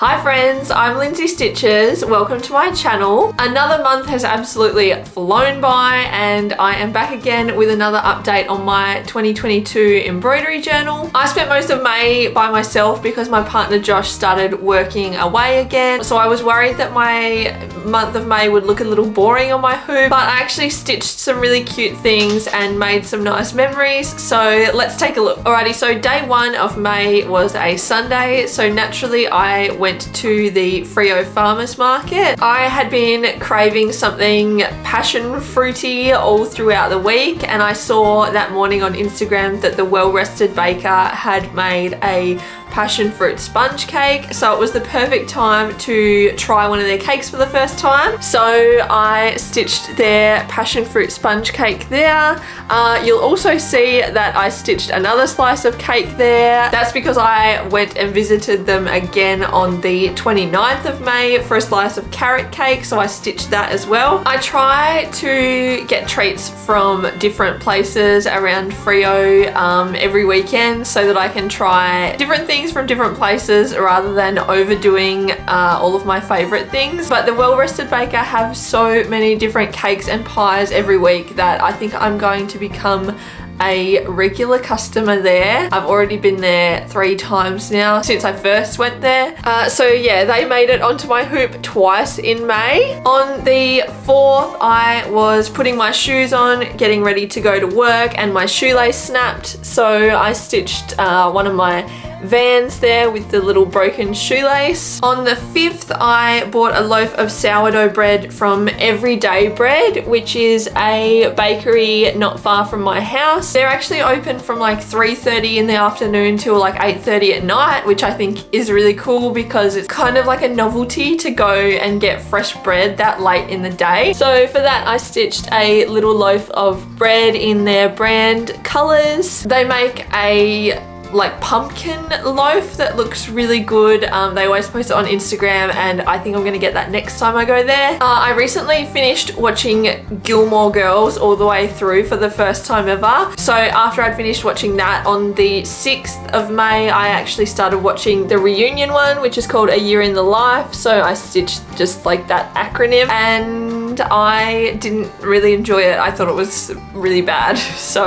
Hi friends, I'm Lindsay Stitches. Welcome to my channel. Another month has absolutely flown by and I am back again with another update on my 2022 embroidery journal. I spent most of May by myself because my partner Josh started working away again. So I was worried that my month of May would look a little boring on my hoop, but I actually stitched some really cute things and made some nice memories. So let's take a look. Alrighty, so day one of May was a Sunday. So naturally I went to the Freo Farmers Market. I had been craving something passion fruity all throughout the week, and I saw that morning on Instagram that the Well Rested Baker had made a passion fruit sponge cake, so it was the perfect time to try one of their cakes for the first time. So I stitched their passion fruit sponge cake there. You'll also see that I stitched another slice of cake there. That's because I went and visited them again on the 29th of May for a slice of carrot cake, so I stitched that as well. I try to get treats from different places around Freo every weekend so that I can try different things from different places rather than overdoing all of my favorite things. But the Well Rested Baker have so many different cakes and pies every week that I think I'm going to become a regular customer there. I've already been there 3 times now since I first went there. So yeah, they made it onto my hoop twice in May. On the 4th, I was putting my shoes on, getting ready to go to work, and my shoelace snapped. So I stitched one of my Vans there with the little broken shoelace. On the 5th, I bought a loaf of sourdough bread from Everyday Bread, which is a bakery not far from my house. They're actually open from like 3:30 in the afternoon till like 8:30 at night, which I think is really cool because it's kind of like a novelty to go and get fresh bread that late in the day. So for that, I stitched a little loaf of bread in their brand colors. They make a like pumpkin loaf that looks really good. They always post it on Instagram and I think I'm gonna get that next time I go there. I recently finished watching Gilmore Girls all the way through for the first time ever. So after I'd finished watching that on the 6th of May, I actually started watching the reunion one, which is called A Year in the Life. So I stitched just like that acronym and I didn't really enjoy it. I thought it was really bad, so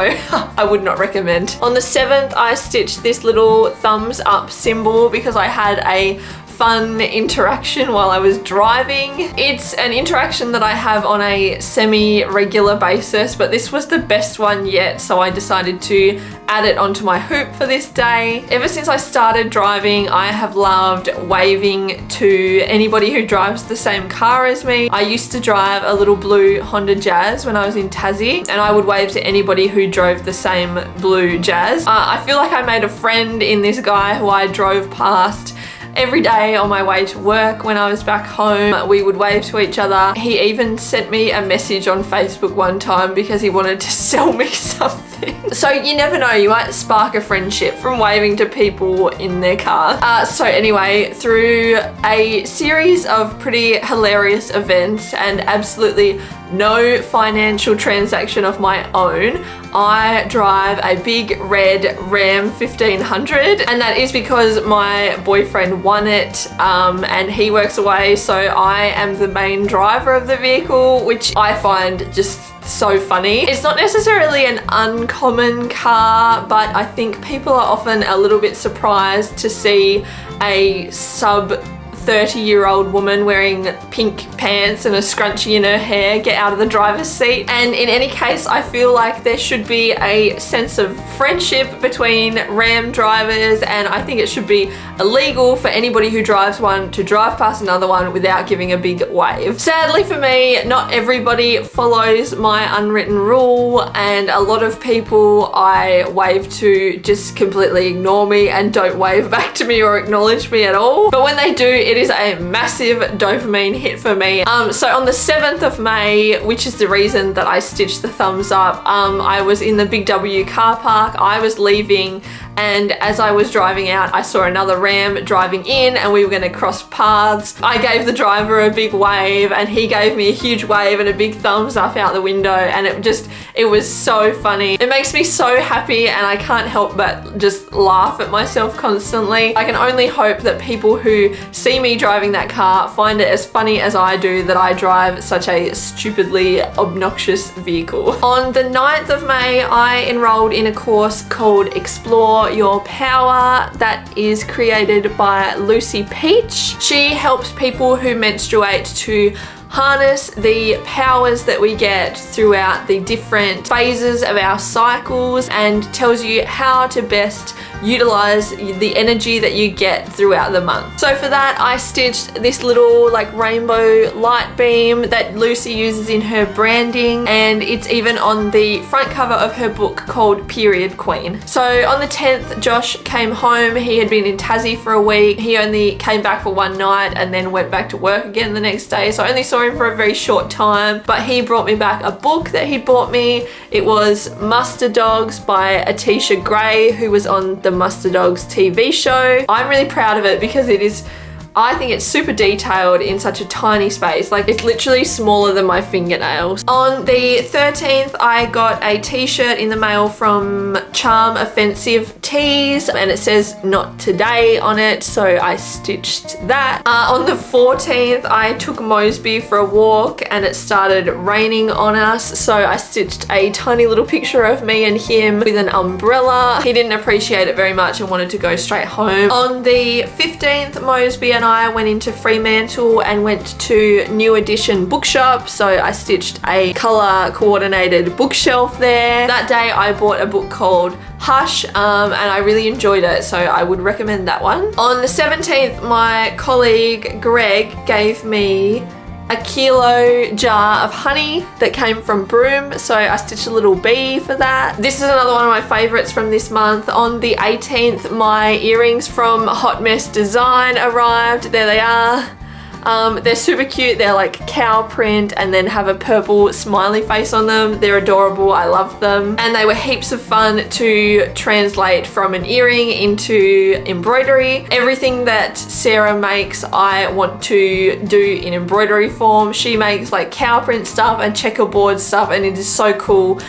I would not recommend. On the 7th, I stitched this little thumbs up symbol because I had a fun interaction while I was driving. It's an interaction that I have on a semi-regular basis, but this was the best one yet, so I decided to add it onto my hoop for this day. Ever since I started driving, I have loved waving to anybody who drives the same car as me. I used to drive a little blue Honda Jazz when I was in Tassie, and I would wave to anybody who drove the same blue Jazz. I feel like I made a friend in this guy who I drove past every day on my way to work. When I was back home, we would wave to each other. He even sent me a message on Facebook one time because he wanted to sell me something. So you never know, you might spark a friendship from waving to people in their car. So anyway, through a series of pretty hilarious events and absolutely no financial transaction of my own, I drive a big red Ram 1500, and that is because my boyfriend won it and he works away, so I am the main driver of the vehicle, which I find just so funny. It's not necessarily an uncommon car, but I think people are often a little bit surprised to see a sub 30-year-old woman wearing pink pants and a scrunchie in her hair get out of the driver's seat. And in any case, I feel like there should be a sense of friendship between Ram drivers, and I think it should be illegal for anybody who drives one to drive past another one without giving a big wave. Sadly for me, not everybody follows my unwritten rule, and a lot of people I wave to just completely ignore me and don't wave back to me or acknowledge me at all. But when they do, it is a massive dopamine hit for me. So on the 7th of May, which is the reason that I stitched the thumbs up, I was in the Big W car park. I was leaving, and as I was driving out, I saw another Ram driving in and we were gonna cross paths. I gave the driver a big wave and he gave me a huge wave and a big thumbs up out the window, and it was so funny. It makes me so happy and I can't help but just laugh at myself constantly. I can only hope that people who see me driving that car find it as funny as I do that I drive such a stupidly obnoxious vehicle. On the 9th of May, I enrolled in a course called Explore Your Power that is created by Lucy Peach. She helps people who menstruate to harness the powers that we get throughout the different phases of our cycles and tells you how to best utilize the energy that you get throughout the month. So for that, I stitched this little like rainbow light beam that Lucy uses in her branding, and it's even on the front cover of her book called Period Queen. So on the 10th, Josh came home. He had been in Tassie for a week. He only came back for one night and then went back to work again the next day. So I only saw him for a very short time, but he brought me back a book that he bought me. It was Muster Dogs by Atisha Gray, who was on the Muster Dogs TV show. I'm really proud of it because I think it's super detailed in such a tiny space. Like, it's literally smaller than my fingernails. On the 13th, I got a t-shirt in the mail from Charm Offensive Tees, and it says "Not Today" on it, so I stitched that. On the 14th, I took Mosby for a walk and it started raining on us, so I stitched a tiny little picture of me and him with an umbrella. He didn't appreciate it very much and wanted to go straight home. On the 15th, Mosby and I went into Fremantle and went to New Edition Bookshop, so I stitched a colour coordinated bookshelf there. That day I bought a book called Hush, and I really enjoyed it, so I would recommend that one. On the 17th, my colleague Greg gave me a kilo jar of honey that came from Broome, so I stitched a little bee for that. This is another one of my favorites from this month. On the 18th, my earrings from Hot Mess Design arrived. There they are. They're super cute. They're like cow print and then have a purple smiley face on them. They're adorable. I love them. And they were heaps of fun to translate from an earring into embroidery. Everything that Sarah makes, I want to do in embroidery form. She makes like cow print stuff and checkerboard stuff, and it is so cool.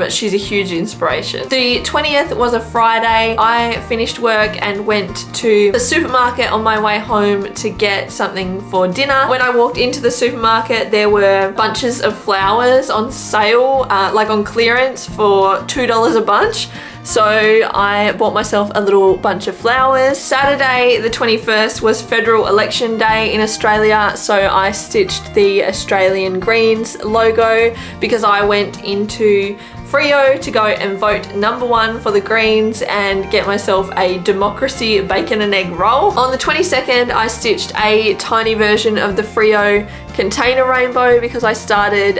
She's a huge inspiration. The 20th was a Friday. I finished work and went to the supermarket on my way home to get something for dinner. When I walked into the supermarket, there were bunches of flowers on sale, like on clearance for $2 a bunch. So I bought myself a little bunch of flowers. Saturday the 21st was Federal Election Day in Australia, so I stitched the Australian Greens logo because I went into Freo to go and vote #1 for the Greens and get myself a democracy bacon and egg roll. On the 22nd, I stitched a tiny version of the Freo container rainbow because I started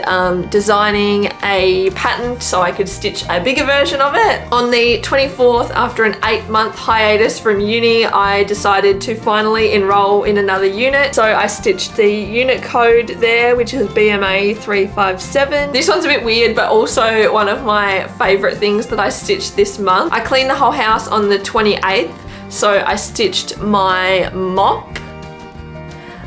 designing a pattern so I could stitch a bigger version of it. On the 24th, after an 8-month hiatus from uni, I decided to finally enroll in another unit. So I stitched the unit code there, which is BMA 357. This one's a bit weird, but also one of my favorite things that I stitched this month. I cleaned the whole house on the 28th, so I stitched my mop.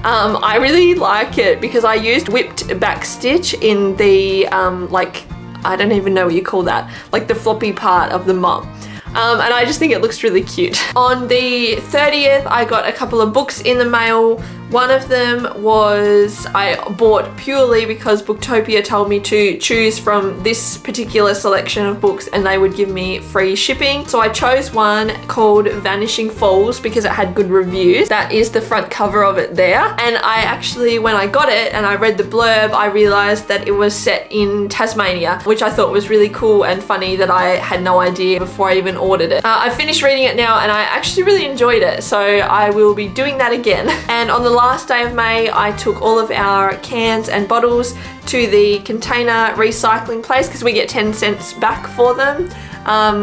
I really like it because I used whipped back stitch in the like, I don't even know what you call that, like the floppy part of the mop. And I just think it looks really cute. On the 30th, I got a couple of books in the mail. One of them was I bought purely because Booktopia told me to choose from this particular selection of books and they would give me free shipping. So I chose one called Vanishing Falls because it had good reviews. That is the front cover of it there. And I actually, when I got it and I read the blurb, I realized that it was set in Tasmania, which I thought was really cool and funny that I had no idea before I even ordered it. I finished reading it now and I actually really enjoyed it, so I will be doing that again. And on the last day of May, I took all of our cans and bottles to the container recycling place because we get 10 cents back for them.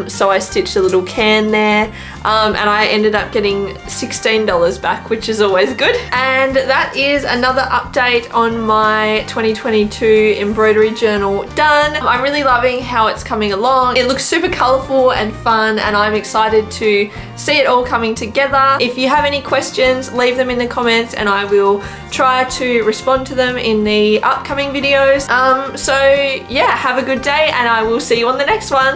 So I stitched a little can there, and I ended up getting $16 back, which is always good. And that is another update on my 2022 embroidery journal done. I'm really loving how it's coming along. It looks super colorful and fun, and I'm excited to see it all coming together. If you have any questions, leave them in the comments and I will try to respond to them in the upcoming videos. So yeah, have a good day and I will see you on the next one.